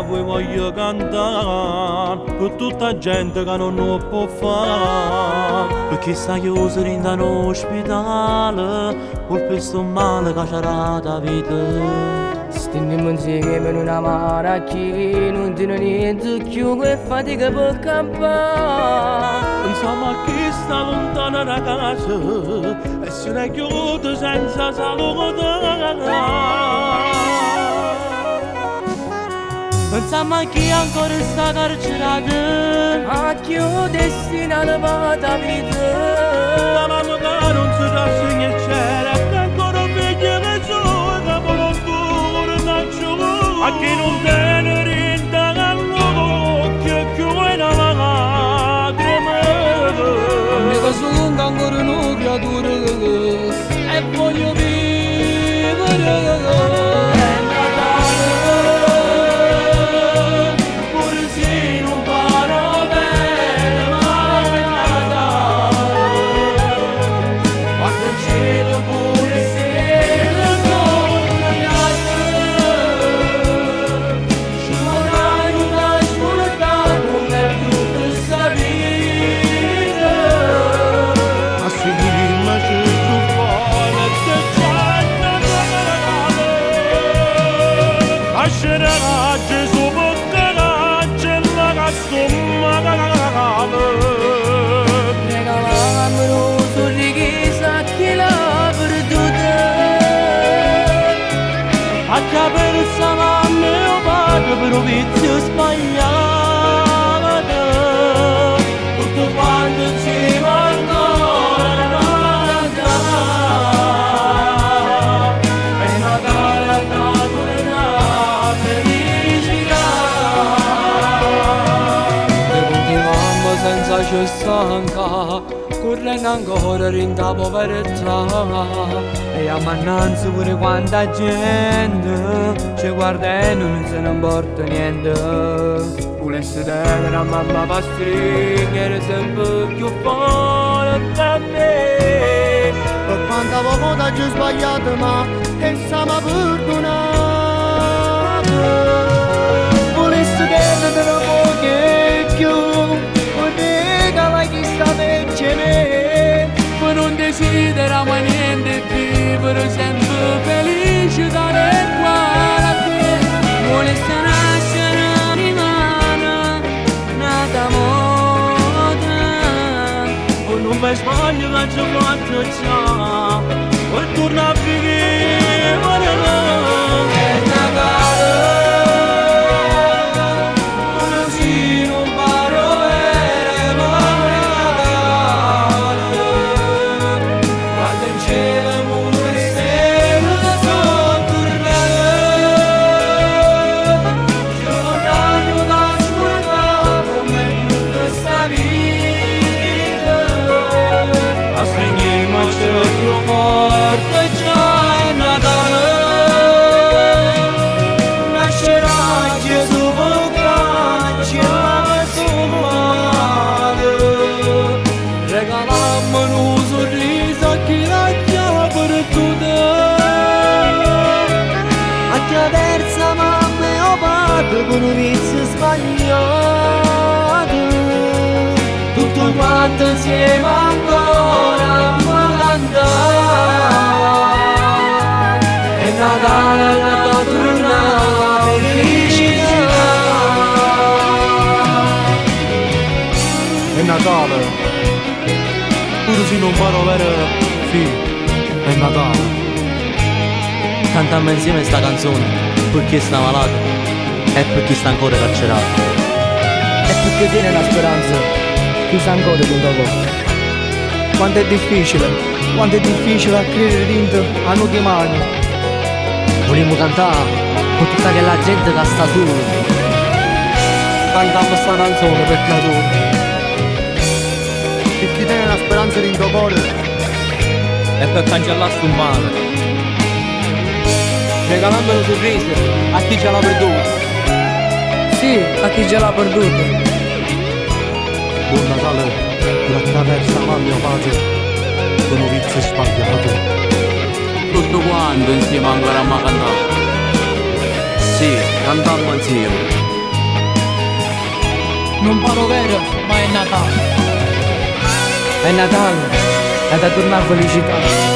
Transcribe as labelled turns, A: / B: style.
A: voi voglio cantare con tutta gente che non lo può fare, perché sta chiuso in un ospedale col questo male che c'era da vita.
B: Stendiamo insieme in una maracchina, non tiene niente più che fatica per campare.
A: Insomma chi sta lontano da casa e se ne chiude senza salute. Pensiamo a chi ancora sta carcerato,
B: A chi ho destinato per la vita.
A: la mamma che non si rassegna e c'era, che ancora figlia che sono, che volontario non c'è. A chi non tiene rinda all'occhio, che vuoi una lacrima.
B: Amica sono ancora una creatura e voglio vivere.
A: Lascerà Gesù porterà cella che somma cagale.
B: Regalammo un sorriso a chi l'ha perduta.
A: A chi persa mamma e padre per un vizio sbagliato. Tutto quanto ci ancora nata. E Natale
B: senza cessanca, correndo ancora in da povertà. E a mannanza pure quanta gente ci guarda e non se ne importa niente. Volesse tenere a mamma per stringere sempre più forte a me.
C: Per quanta volta ci sbagliato ma che siamo perdonati. Volesse tenere un po' che più, chi sta per me,
B: ma non desideriamo niente più, per sempre felice da uguale a te. Vuole nascere rimane nata moda,
A: o non mi sbaglio che ci faccio già, o torna a vivere.
B: è Natale.
C: versa mamma e o padre con un vizio sbagliato.
B: Tutto quanto insieme ancora a cantare. È Natale la tornata felicità.
A: È Natale, pure se non parlo vero, sì, è Natale. Cantiamo insieme sta canzone per chi sta malato e per chi sta ancora carcerato.
C: E perché tiene la speranza, chi sa ancora di dopo. Quanto è difficile a credere dentro a noi mani.
B: Vogliamo cantare con tutta quella gente che sta su.
C: Cantiamo sta canzone per creatori. E chi tiene la speranza dentro cuore
A: E per cancellare sto male,
B: Regalando un sorriso a chi ce l'ha perduto.
C: sì, a chi ce l'ha perduto.
A: buon Natale per attraverso la mia pace con un vizio sbagliato.
B: Tutto quanto insieme ancora a cantare.
A: Sì, cantiamo insieme.
C: non paro vero, ma è Natale.
B: È Natale, è da tornare a felicità.